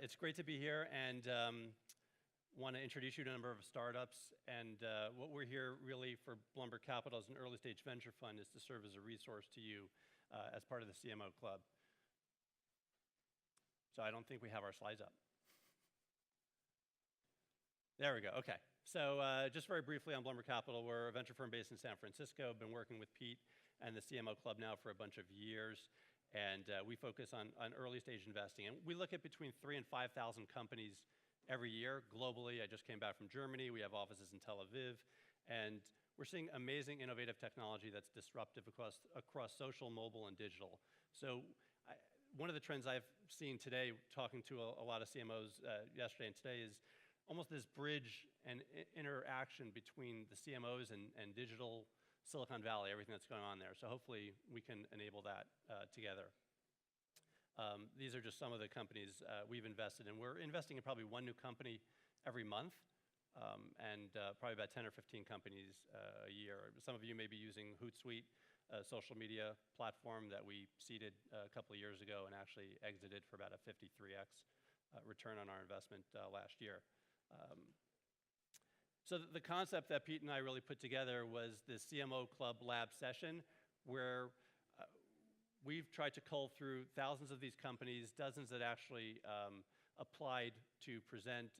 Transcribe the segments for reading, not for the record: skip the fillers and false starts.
It's great to be here, and want to introduce you to a number of startups. And what we're here really for Blumberg Capital as an early stage venture fund is to serve as a resource to you as part of the CMO club. So I don't think we have our slides up. There we go, okay. So just very briefly on Blumberg Capital, we're a venture firm based in San Francisco. Been working with Pete and the CMO club now for a bunch of years. And we focus on early stage investing. And we look at between 3,000 and 5,000 companies every year globally. I just came back from Germany. We have offices in Tel Aviv. And we're seeing amazing innovative technology that's disruptive across social, mobile, and digital. So one of the trends I've seen today, talking to a lot of CMOs yesterday and today, is almost this bridge and interaction between the CMOs and digital Silicon Valley, everything that's going on there. So hopefully we can enable that together. These are just some of the companies we've invested in. We're investing in probably one new company every month, and probably about 10 or 15 companies a year. Some of you may be using Hootsuite, a social media platform that we seeded a couple of years ago and actually exited for about a 53x return on our investment last year. So the concept that Pete and I really put together was the CMO Club Lab session, where we've tried to cull through thousands of these companies, dozens that actually applied to present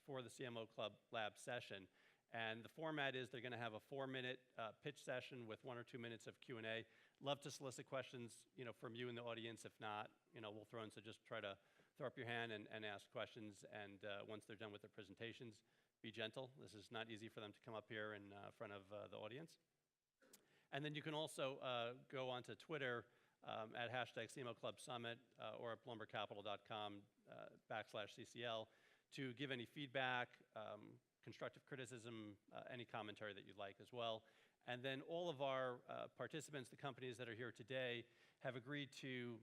for the CMO Club Lab session. And the format is they're going to have a 4-minute pitch session with 1 or 2 minutes of Q&A. Love to solicit questions, from you in the audience. If not, we'll throw in. So just try to throw up your hand and ask questions. And once they're done with their presentations, be gentle. This is not easy for them to come up here in front of the audience. And then you can also go onto Twitter at hashtag CMO Club Summit or at blumbergcapital.com/CCL to give any feedback, constructive criticism, any commentary that you'd like as well. And then all of our participants, the companies that are here today, have agreed to,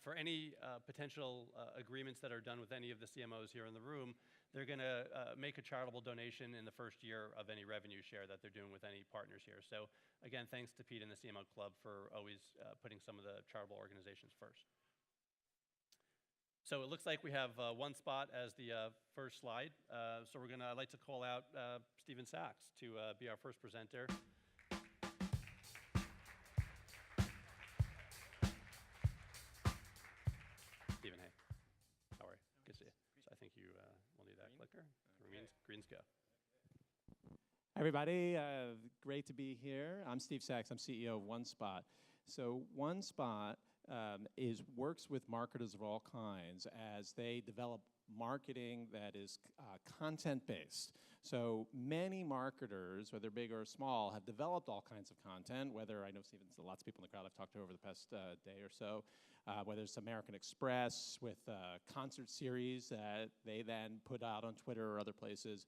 for any potential agreements that are done with any of the CMOs here in the room, they're going to make a charitable donation in the first year of any revenue share that they're doing with any partners here. So again, thanks to Pete and the CMO Club for always putting some of the charitable organizations first. So it looks like we have OneSpot as the first slide. So I'd like to call out Stephen Sachs to be our first presenter. Stephen, hey, how are you? Good to see you. So I think you will need that clicker. Greens go. Hi everybody, great to be here. I'm Steve Sachs, I'm CEO of OneSpot. So OneSpot works with marketers of all kinds as they develop marketing that is content-based. So many marketers, whether big or small, have developed all kinds of content, whether, I know Stephen, lots of people in the crowd I've talked to over the past day or so, whether it's American Express with concert series that they then put out on Twitter or other places,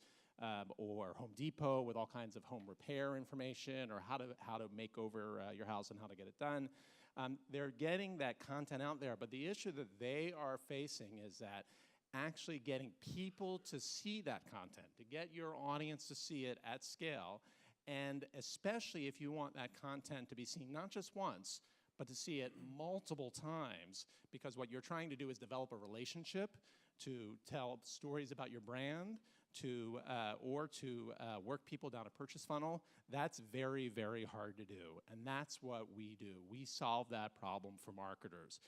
or Home Depot with all kinds of home repair information, or how to make over your house and how to get it done. They're getting that content out there, but the issue that they are facing is that actually getting people to see that content, to get your audience to see it at scale, and especially if you want that content to be seen not just once, but to see it multiple times, because what you're trying to do is develop a relationship, to tell stories about your brand, or to work people down a purchase funnel. That's very, very hard to do, and that's what we do. We solve that problem for marketers.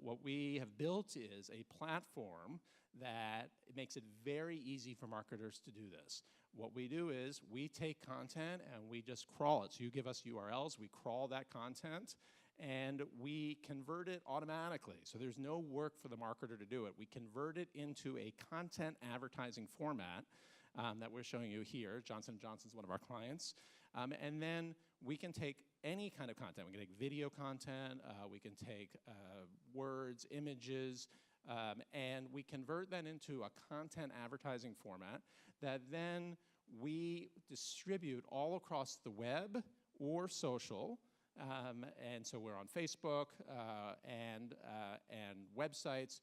What we have built is a platform that makes it very easy for marketers to do this. What we do is we take content and we just crawl it. So you give us URLs, we crawl that content, and we convert it automatically. So there's no work for the marketer to do it. We convert it into a content advertising format that we're showing you here. Johnson & Johnson's one of our clients. And then we can take any kind of content. We can take video content, we can take words, images, and we convert that into a content advertising format that then we distribute all across the web or social. And so we're on Facebook and websites.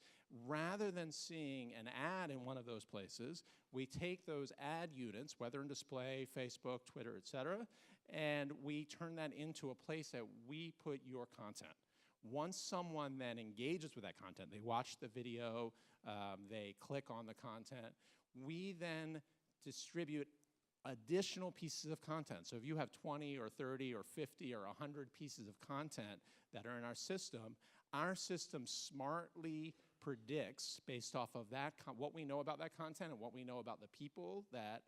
Rather than seeing an ad in one of those places, we take those ad units, whether in display, Facebook, Twitter, et cetera, and we turn that into a place that we put your content. Once someone then engages with that content, they watch the video, They click on the content. We then distribute additional pieces of content. So if you have 20 or 30 or 50 or 100 pieces of content that are in our system smartly predicts, based off of that, what we know about that content and what we know about the people that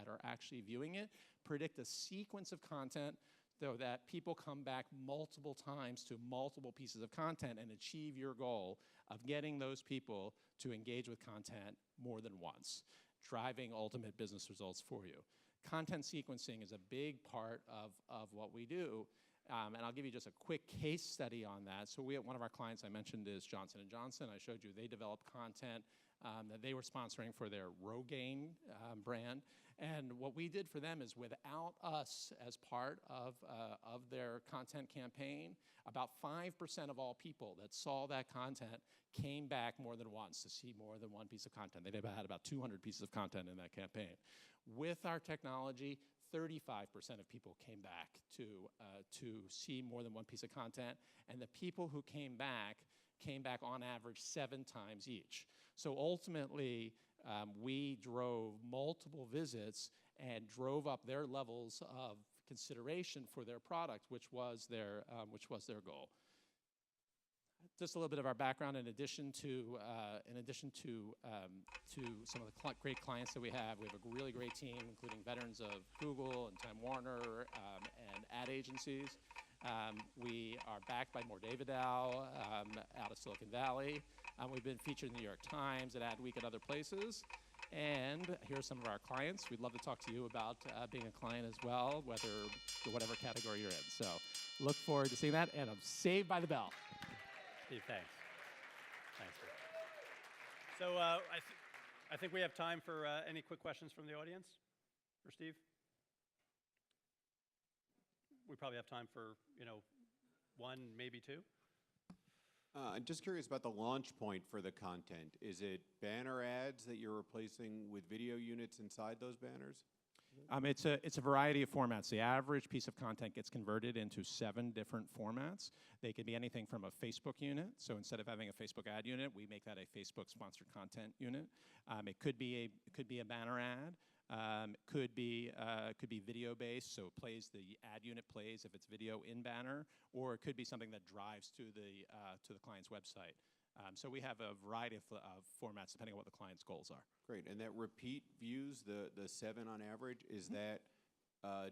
are actually viewing it, predict a sequence of content so that people come back multiple times to multiple pieces of content and achieve your goal of getting those people to engage with content more than once, driving ultimate business results for you. Content sequencing is a big part of what we do. And I'll give you just a quick case study on that. So one of our clients I mentioned is Johnson & Johnson. I showed you they developed content that they were sponsoring for their Rogaine brand. And what we did for them is, without us as part of their content campaign, about 5% of all people that saw that content came back more than once to see more than one piece of content. They had about 200 pieces of content in that campaign. With our technology, 35% of people came back to see more than one piece of content, and the people who came back on average 7 times each. So ultimately, we drove multiple visits and drove up their levels of consideration for their product, which was their goal. Just a little bit of our background, in addition to some of the great clients that we have a really great team, including veterans of Google and Time Warner and ad agencies. We are backed by David out of Silicon Valley. We've been featured in the New York Times, at Adweek, and other places. And here are some of our clients. We'd love to talk to you about being a client as well, whatever category you're in. So look forward to seeing that, and I'm saved by the bell. Steve, thanks. Thanks, Steve. So I think we have time for any quick questions from the audience for Steve. We probably have time for, one, maybe two. I'm just curious about the launch point for the content. Is it banner ads that you're replacing with video units inside those banners? It's a variety of formats. The average piece of content gets converted into 7 different formats. They could be anything from a Facebook unit. So instead of having a Facebook ad unit, we make that a Facebook sponsored content unit. It could be a banner ad. Could be video based, so the ad unit plays if it's video in banner, or it could be something that drives to the client's website. So we have a variety of formats depending on what the client's goals are. Great, and that repeat views, the 7 on average, is that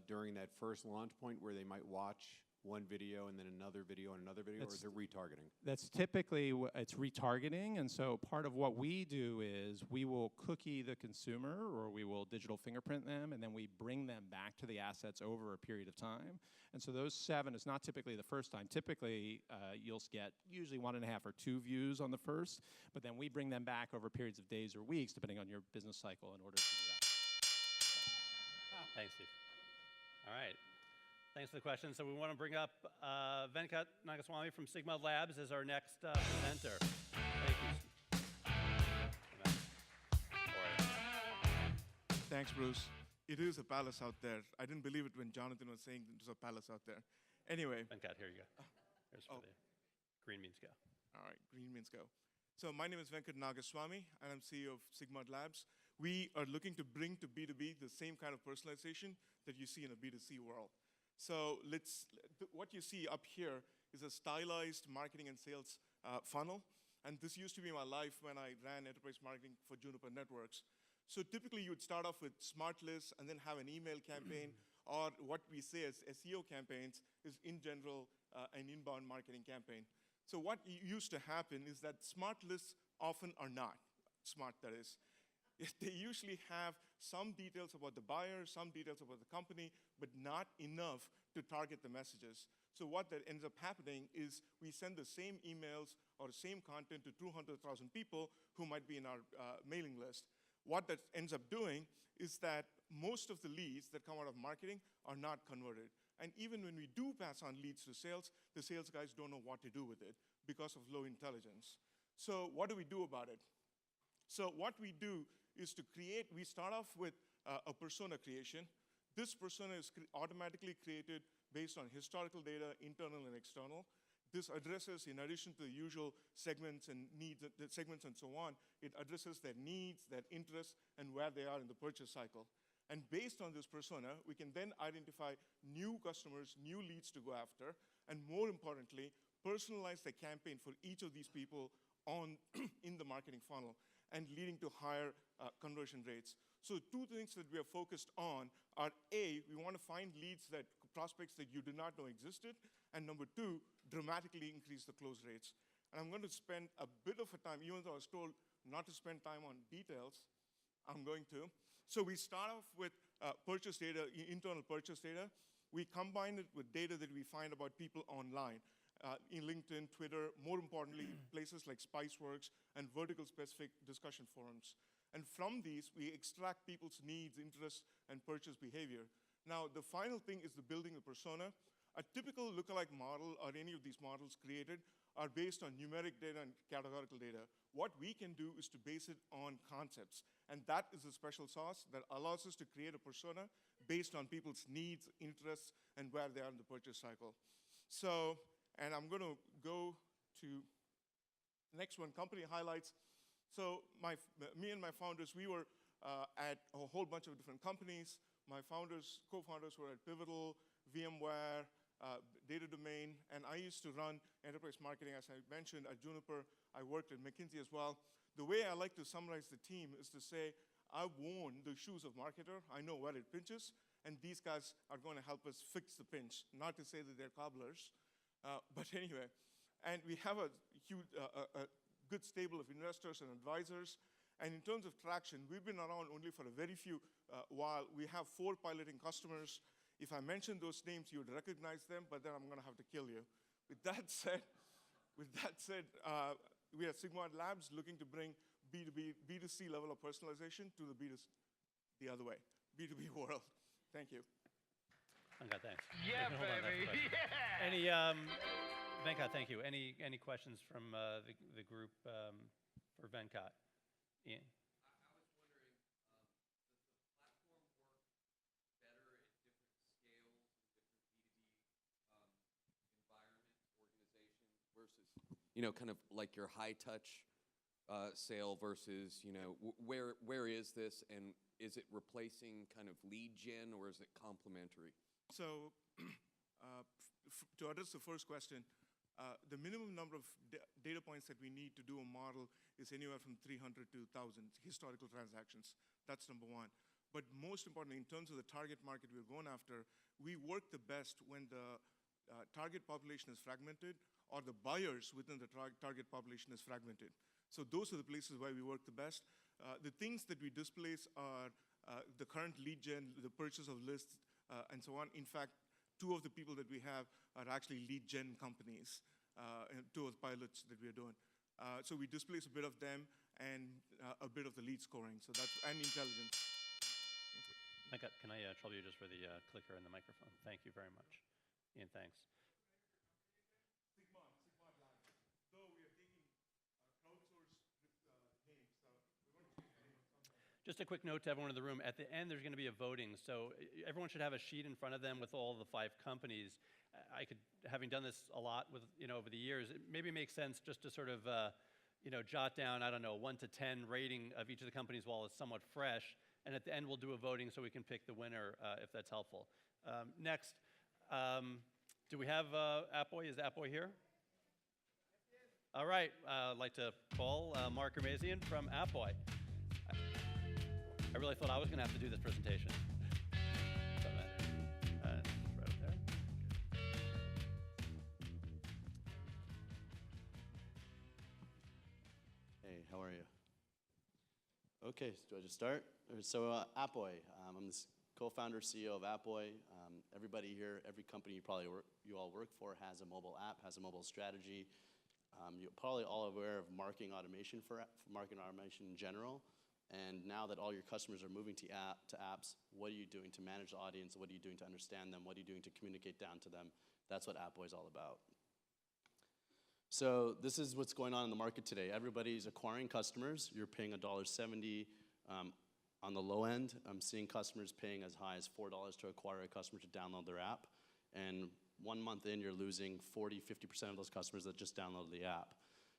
during that first launch point where they might watch one video and then another video and another video, or is it retargeting? That's typically, it's retargeting, and so part of what we do is we will cookie the consumer, or we will digital fingerprint them, and then we bring them back to the assets over a period of time. And so those 7 is not typically the first time. Typically, you'll get usually 1.5 or 2 views on the first, but then we bring them back over periods of days or weeks, depending on your business cycle, in order to do that. Thanks, Steve. All right. Thanks for the question. So we want to bring up Venkat Nagaswarmy from Sigmod Labs as our next presenter. Thank you. Thanks, Bruce. It is a palace out there. I didn't believe it when Jonathan was saying there's a palace out there. Anyway. Venkat, here you go. Here's where the green means go. All right, green means go. So my name is Venkat Nagaswarmy, and I'm CEO of Sigmod Labs. We are looking to bring to B2B the same kind of personalization that you see in a B2C world. So what you see up here is a stylized marketing and sales funnel. And this used to be my life when I ran enterprise marketing for Juniper Networks. So typically you would start off with smart lists and then have an email campaign, or what we say as SEO campaigns is in general an inbound marketing campaign. So what used to happen is that smart lists often are not smart, that is. They usually have some details about the buyer, some details about the company, but not enough to target the messages. So what that ends up happening is we send the same emails or the same content to 200,000 people who might be in our mailing list. What that ends up doing is that most of the leads that come out of marketing are not converted. And even when we do pass on leads to sales, the sales guys don't know what to do with it because of low intelligence. So what do we do about it? So what we do is we start off with a persona creation. This persona is automatically created based on historical data, internal and external. this addresses, in addition to the usual segments and needs, the segments and so on, it addresses their needs, their interests, and where they are in the purchase cycle. And based on this persona, we can then identify new customers, new leads to go after, and more importantly, personalize the campaign for each of these people in the marketing funnel, and leading to higher conversion rates. So two things that we are focused on are, A, we want to find leads prospects that you did not know existed, and number two, dramatically increase the close rates. And I'm going to spend a bit of a time, even though I was told not to spend time on details, I'm going to. So we start off with purchase data, internal purchase data. We combine it with data that we find about people online, in LinkedIn, Twitter, more importantly, places like Spiceworks and vertical-specific discussion forums. And from these, we extract people's needs, interests, and purchase behavior. Now, the final thing is the building a persona. A typical lookalike model, or any of these models created, are based on numeric data and categorical data. What we can do is to base it on concepts. And that is a special sauce that allows us to create a persona based on people's needs, interests, and where they are in the purchase cycle. So, and I'm going to go to the next one, company highlights. So me and my founders, we were at a whole bunch of different companies. My co-founders were at Pivotal, VMware, Data Domain, and I used to run enterprise marketing, as I mentioned, at Juniper. I worked at McKinsey as well. The way I like to summarize the team is to say, I've worn the shoes of marketer. I know where it pinches, and these guys are going to help us fix the pinch. Not to say that they're cobblers, but anyway. And we have a huge, good stable of investors and advisors. And in terms of traction, we've been around only for a very few while. We have 4 piloting customers. If I mention those names, you would recognize them, but then I'm going to have to kill you. With that said, we are Sigmod Labs looking to bring B2C level of personalization to the other way, B2B world. Thank you. Venkat, thanks. Yeah, baby. Yeah. Venkat, thank you. Any questions from the group for Venkat? Ian? I was wondering, does the platform work better at different scales and different B2B environment, organization, versus, kind of like your high-touch sale versus, where is this, and is it replacing kind of lead gen, or is it complementary? So to address the first question, the minimum number of data points that we need to do a model is anywhere from 300 to 1,000 historical transactions. That's number one. But most importantly, in terms of the target market we're going after, we work the best when the target population is fragmented, or the buyers within the target population is fragmented. So those are the places where we work the best. The things that we displace are the current lead gen, the purchase of lists, and so on. In fact, 2 of the people that we have are actually lead gen companies, and 2 of the pilots that we are doing. So we displace a bit of them and a bit of the lead scoring, and intelligence. Venkat, can I trouble you just for the clicker and the microphone? Thank you very much. Ian, thanks. Sigmod Labs. Though we are taking crowdsourced names, so we want to change the name of some. Just a quick note to everyone in the room. At the end, there's going to be a voting. So everyone should have a sheet in front of them with all the 5 companies. Having done this a lot with, over the years, it maybe makes sense just to sort of, jot down, I don't know, 1 to 10 rating of each of the companies while it's somewhat fresh. And at the end, we'll do a voting so we can pick the winner, if that's helpful. Next, do we have Appboy? Is Appboy here? All right. I'd like to call Mark Ghermezian from Appboy. I really thought I was going to have to do this presentation. Right up there. Hey, how are you? Okay, do I just start? So Appboy, I'm the co-founder, CEO of Appboy. Everybody here, every company you all work for has a mobile app, has a mobile strategy. You're probably all aware of marketing automation for marketing automation in general. And now that all your customers are moving to apps, what are you doing to manage the audience? What are you doing to understand them? What are you doing to communicate down to them? That's what Appboy is all about. So this is what's going on in the market today. Everybody's acquiring customers. You're paying $1.70 on the low end. I'm seeing customers paying as high as $4 to acquire a customer to download their app. And 1 month in, you're losing 40, 50% of those customers that just downloaded the app.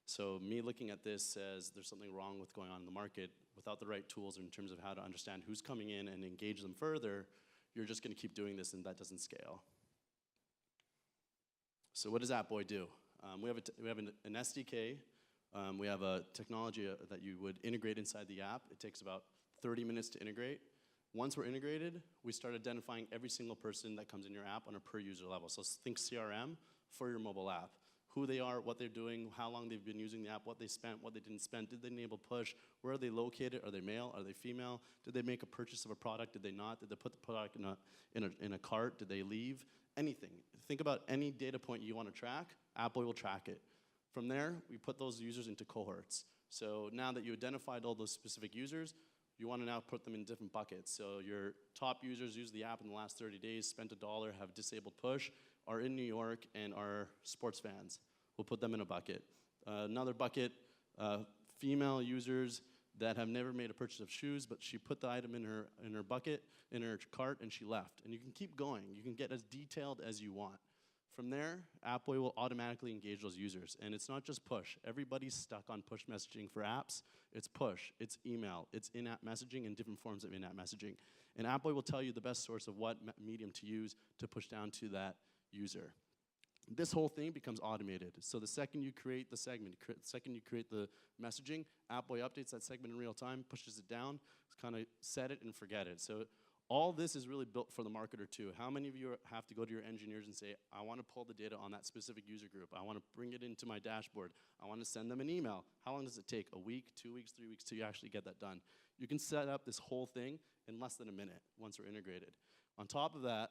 So me looking at this says there's something wrong with going on in the market. Without the right tools in terms of how to understand who's coming in and engage them further, you're just going to keep doing this and that doesn't scale. So what does Appboy do? We have an SDK. We have a technology that you would integrate inside the app. It takes about 30 minutes to integrate. Once we're integrated, we start identifying every single person that comes in your app on a per user level. So think CRM for your mobile app. Who they are, what they're doing, how long they've been using the app, what they spent, what they didn't spend, did they enable push, where are they located, are they male, are they female, did they make a purchase of a product, did they not, did they put the product in a cart, did they leave, anything. Think about any data point you want to track, Appboy will track it. From there, we put those users into cohorts. So now that you identified all those specific users, you want to now put them in different buckets. So your top users use the app in the last 30 days, spent $1, have disabled push, are in New York, and are sports fans. We'll put them in a bucket. Another bucket, female users that have never made a purchase of shoes, but she put the item in her bucket, in her cart, and she left. And you can keep going. You can get as detailed as you want. From there, Appboy will automatically engage those users. And it's not just push. Everybody's stuck on push messaging for apps. It's push, it's email, it's in-app messaging and different forms of in-app messaging. And Appboy will tell you the best source of what medium to use to push down to that user. This whole thing becomes automated. So the second you create the segment, the second you create the messaging, Appboy updates that segment in real time, pushes it down, kind of set it and forget it. So all this is really built for the marketer too. How many of you have to go to your engineers and say, I want to pull the data on that specific user group. I want to bring it into my dashboard. I want to send them an email. How long does it take? A week, 2 weeks, 3 weeks till you actually get that done? You can set up this whole thing in less than a minute once we're integrated. On top of that,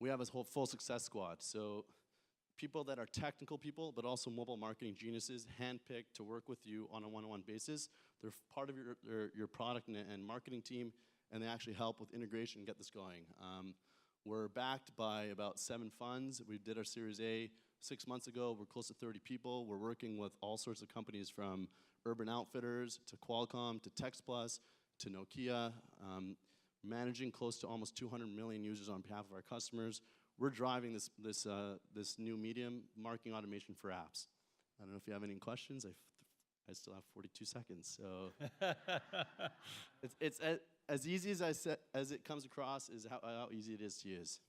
we have a whole full success squad. So people that are technical people, but also mobile marketing geniuses, handpicked to work with you on a one-on-one basis. They're part of your product and marketing team, and they actually help with integration and get this going. We're backed by about 7 funds. We did our Series A 6 months ago. We're close to 30 people. We're working with all sorts of companies from Urban Outfitters to Qualcomm to TextPlus to Nokia, managing close to almost 200 million users on behalf of our customers. We're driving this new medium, marketing automation for apps. I don't know if you have any questions. I still have 42 seconds, so it's as easy as it comes across is how easy it is to use.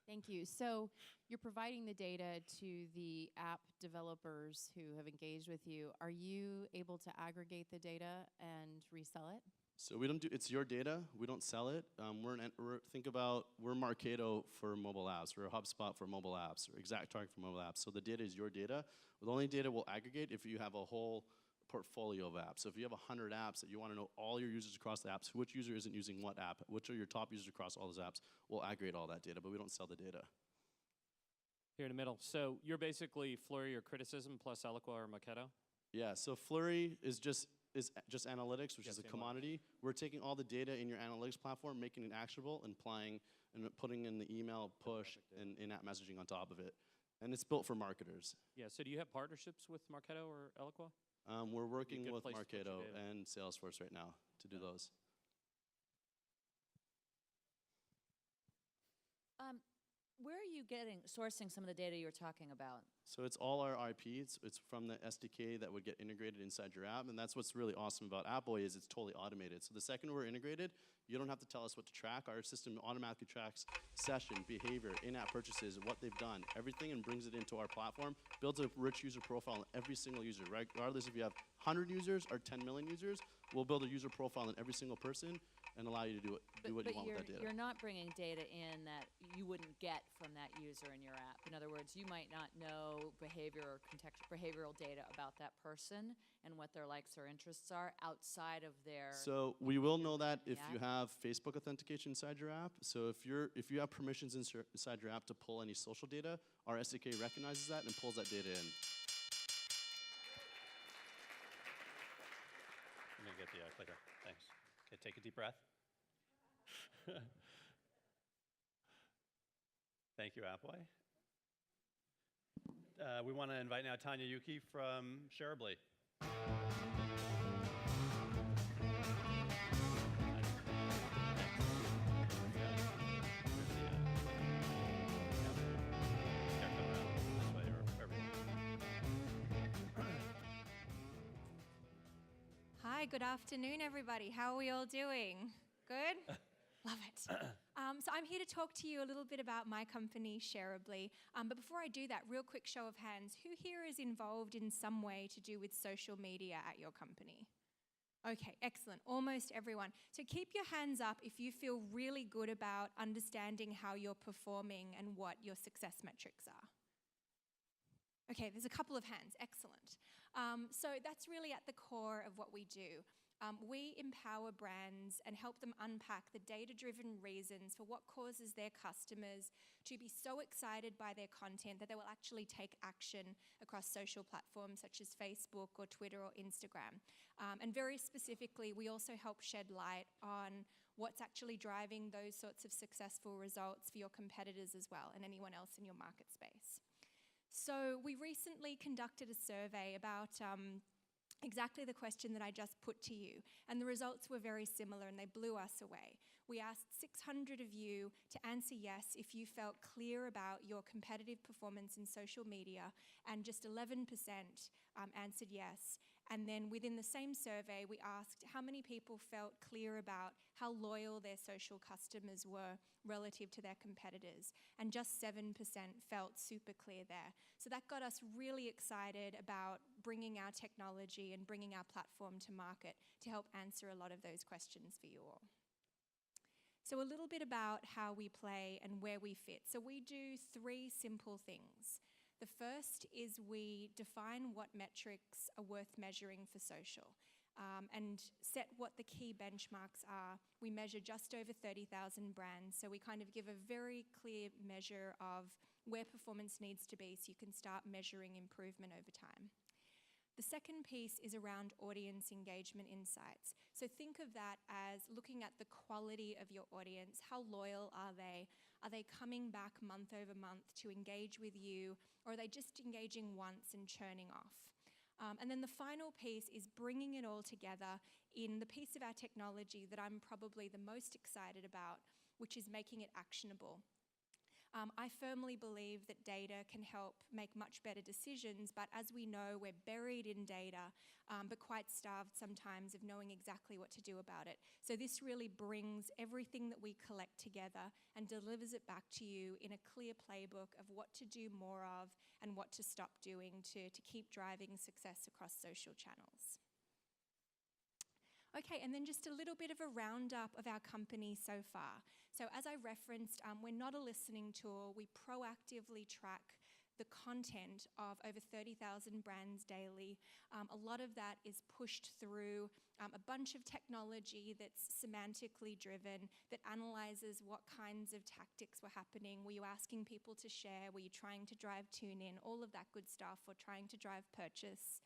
Thank you. So you're providing the data to the app developers who have engaged with you. Are you able to aggregate the data and resell it? So we don't do, it's your data, we don't sell it. We're Marketo for mobile apps, we're HubSpot for mobile apps, or ExactTarget for mobile apps. So the data is your data. The only data we'll aggregate if you have a whole portfolio of apps. So if you have 100 apps that you want to know all your users across the apps, which user isn't using what app, which are your top users across all those apps, we'll aggregate all that data, but we don't sell the data. Here in the middle. So you're basically Flurry or Criticism plus Eloqua or Marketo? Yeah, so Flurry is just analytics, which is a commodity. We're taking all the data in your analytics platform, making it actionable, and putting in the email, push, and in-app messaging on top of it. And it's built for marketers. Yeah, so do you have partnerships with Marketo or Eloqua? We're working with place to put your Marketo data. and Salesforce right now to do those. Where are you sourcing some of the data you're talking about? So it's all our IP. It's from the SDK that would get integrated inside your app, and that's what's really awesome about Appboy is it's totally automated. So the second we're integrated, you don't have to tell us what to track. Our system automatically tracks session, behavior, in-app purchases, what they've done, everything, and brings it into our platform, builds a rich user profile on every single user, right? Regardless if you have 100 users or 10 million users, we'll build a user profile on every single person and allow you to do what you want with that data. You're not bringing data in that you wouldn't get from that user in your app. In other words, you might not know behavior or behavioral data about that person and what their likes or interests are outside of their. So we will know that if you have Facebook authentication inside your app. So if you have permissions inside your app to pull any social data, our SDK recognizes that and pulls that data in. Let me get the clicker. Thanks. Okay, take a deep breath. Thank you, Appboy. We want to invite now Tania Yuki from Shareablee. Hi, good afternoon, everybody. How are we all doing? Good? Love it. So I'm here to talk to you a little bit about my company, Shareablee. But before I do that, real quick show of hands. Who here is involved in some way to do with social media at your company? Okay, excellent. Almost everyone. So keep your hands up if you feel really good about understanding how you're performing and what your success metrics are. Okay, there's a couple of hands. Excellent. So that's really at the core of what we do. We empower brands and help them unpack the data-driven reasons for what causes their customers to be so excited by their content that they will actually take action across social platforms such as Facebook or Twitter or Instagram. And very specifically, we also help shed light on what's actually driving those sorts of successful results for your competitors as well and anyone else in your market space. So we recently conducted a survey about exactly the question that I just put to you. And the results were very similar and they blew us away. We asked 600 of you to answer yes if you felt clear about your competitive performance in social media, and just 11% answered yes. And then within the same survey, we asked how many people felt clear about how loyal their social customers were relative to their competitors. And just 7% felt super clear there. So that got us really excited about bringing our technology and bringing our platform to market to help answer a lot of those questions for you all. So a little bit about how we play and where we fit. So we do 3 simple things. The first is we define what metrics are worth measuring for social and set what the key benchmarks are. We measure just over 30,000 brands, so we kind of give a very clear measure of where performance needs to be so you can start measuring improvement over time. The second piece is around audience engagement insights. So think of that as looking at the quality of your audience. How loyal are they? Are they coming back month over month to engage with you, or are they just engaging once and churning off? And then the final piece is bringing it all together in the piece of our technology that I'm probably the most excited about, which is making it actionable. I firmly believe that data can help make much better decisions, but as we know, we're buried in data, but quite starved sometimes of knowing exactly what to do about it. So this really brings everything that we collect together and delivers it back to you in a clear playbook of what to do more of and what to stop doing to keep driving success across social channels. Okay, and then just a little bit of a roundup of our company so far. So as I referenced, we're not a listening tool. We proactively track the content of over 30,000 brands daily. A lot of that is pushed through a bunch of technology that's semantically driven, that analyzes what kinds of tactics were happening. Were you asking people to share? Were you trying to drive tune in? All of that good stuff, or trying to drive purchase.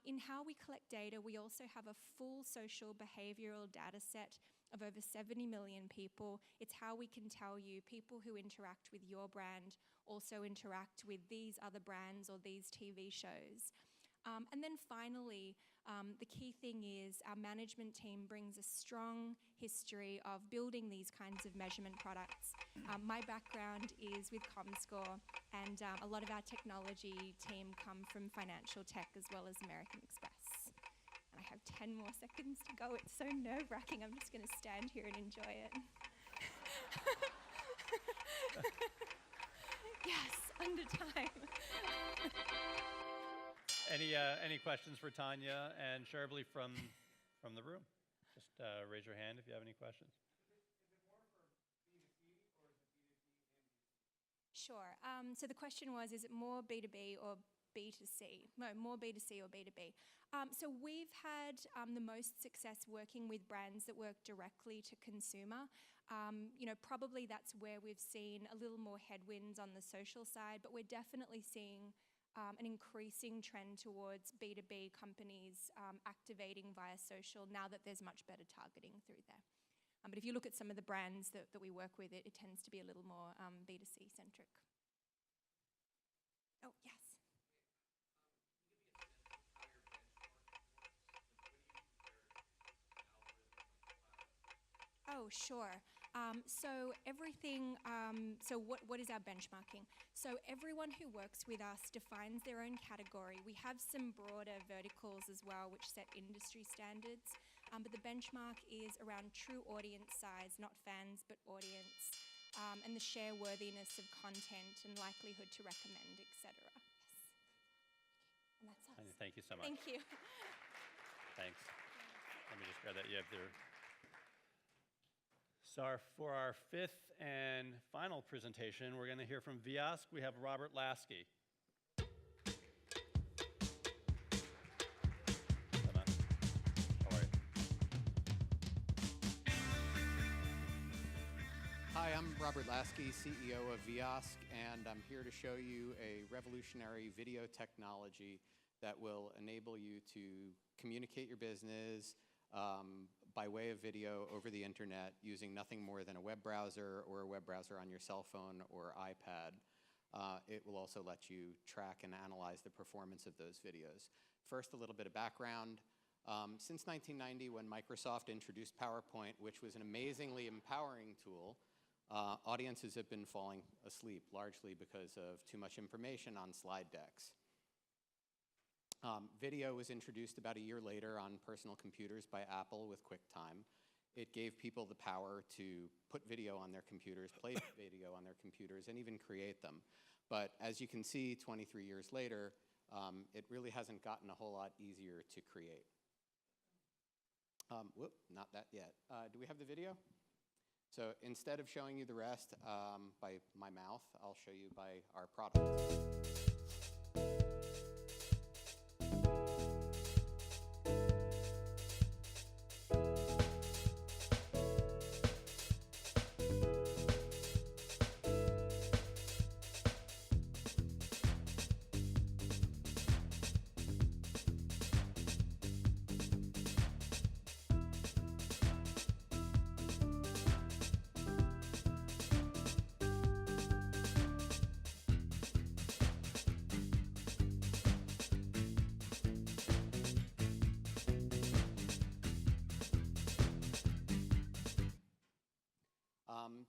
In how we collect data, we also have a full social behavioral data set of over 70 million people. It's how we can tell you people who interact with your brand also interact with these other brands or these TV shows. And then finally, the key thing is our management team brings a strong history of building these kinds of measurement products. My background is with Comscore, and a lot of our technology team come from financial tech as well as American Express. And I have 10 more seconds to go. It's so nerve-wracking. I'm just going to stand here and enjoy it. Yes, under time. Any questions for Tania and Shareablee from the room? Just raise your hand if you have any questions. Sure. So the question was, is it more B2B or B2C? No, more B2C or B2B. So we've had the most success working with brands that work directly to consumer. Probably that's where we've seen a little more headwinds on the social side, but we're definitely seeing an increasing trend towards B2B companies activating via social now that there's much better targeting through there. But if you look at some of the brands that we work with, it tends to be a little more B2C centric. Oh, yes. Oh, sure. So everything, so what is our benchmarking? So everyone who works with us defines their own category. We have some broader verticals as well, which set industry standards. But the benchmark is around true audience size, not fans, but audience, and the share worthiness of content and likelihood to recommend, etc. Yes. And that's us. Tania, thank you so much. Thank you. Thanks. Let me just grab that. You have there. So for our fifth and final presentation, we're going to hear from Viosk. We have Robert Lasky. Come on. How are you? Hi, I'm Robert Lasky, CEO of Viosk, and I'm here to show you a revolutionary video technology that will enable you to communicate your business by way of video over the internet using nothing more than a web browser or a web browser on your cell phone or iPad. It will also let you track and analyze the performance of those videos. First, a little bit of background. Since 1990, when Microsoft introduced PowerPoint, which was an amazingly empowering tool, audiences have been falling asleep, largely because of too much information on slide decks. Video was introduced about a year later on personal computers by Apple with QuickTime. It gave people the power to put video on their computers, play video on their computers, and even create them. But as you can see, 23 years later, it really hasn't gotten a whole lot easier to create. Whoop, not that yet. Do we have the video? So instead of showing you the rest by my mouth, I'll show you by our product.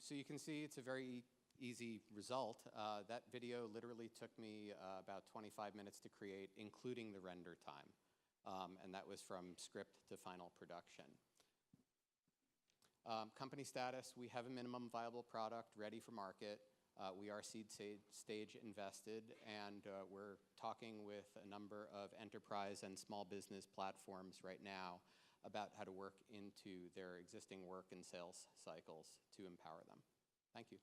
So you can see it's a very easy result. That video literally took me about 25 minutes to create, including the render time. And that was from script to final production. Company status, we have a minimum viable product ready for market. We are seed stage invested, and we're talking with a number of enterprise and small business platforms right now about how to work into their existing work and sales cycles to empower them. Thank you.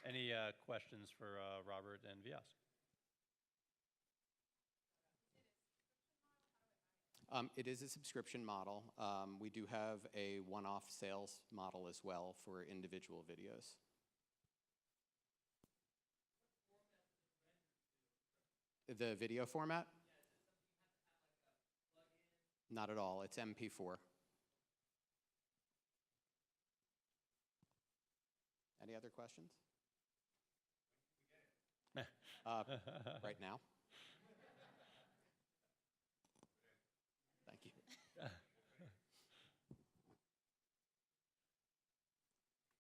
Any questions for Robert and Viosk? It is a subscription model. We do have a one-off sales model as well for individual videos. The video format? Not at all. It's MP4. Any other questions? Right now. Thank you.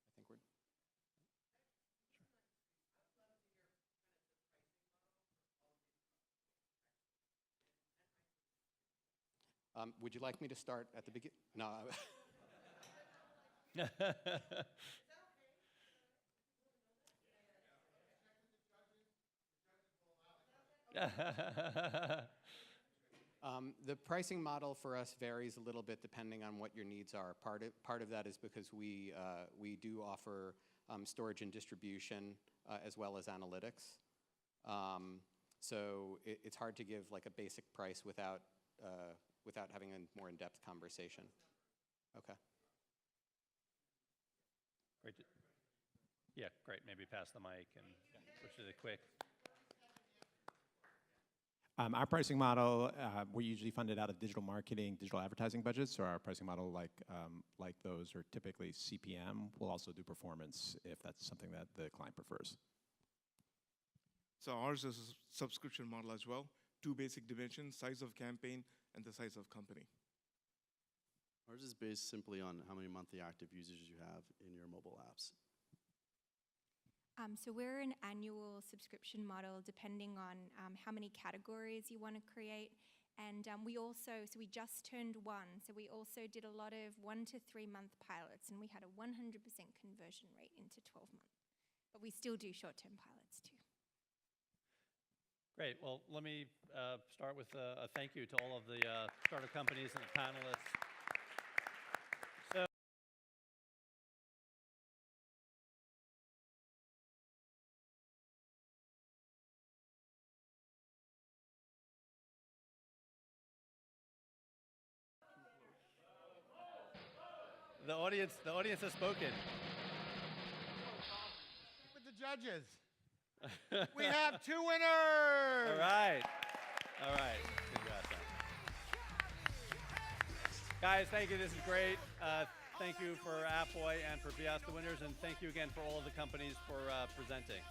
I think we're... would you like me to start at the beginning? No. The pricing model for us varies a little bit depending on what your needs are. Part of that is because we do offer storage and distribution as well as analytics. So it's hard to give like a basic price without having a more in-depth conversation. Okay. Great. Yeah, great. Maybe pass the mic and switch to the quick. Our pricing model, we're usually funded out of digital marketing, digital advertising budgets. So our pricing model, like those, are typically CPM. We'll also do performance if that's something that the client prefers. So ours is a subscription model as well. Two basic dimensions: size of campaign and the size of company. Ours is based simply on how many monthly active users you have in your mobile apps. So we're an annual subscription model depending on how many categories you want to create. And we just turned one. So we also did a lot of 1 to 3 month pilots, and we had a 100% conversion rate into 12 months. But we still do short-term pilots too. Great. Well, let me start with a thank you to all of the startup companies and the panelists. So, the audience has spoken. With the judges. We have 2 winners. All right. Congrats. Guys, thank you. This is great. Thank you for Appboy and for Viosk, the winners, and thank you again for all of the companies for presenting.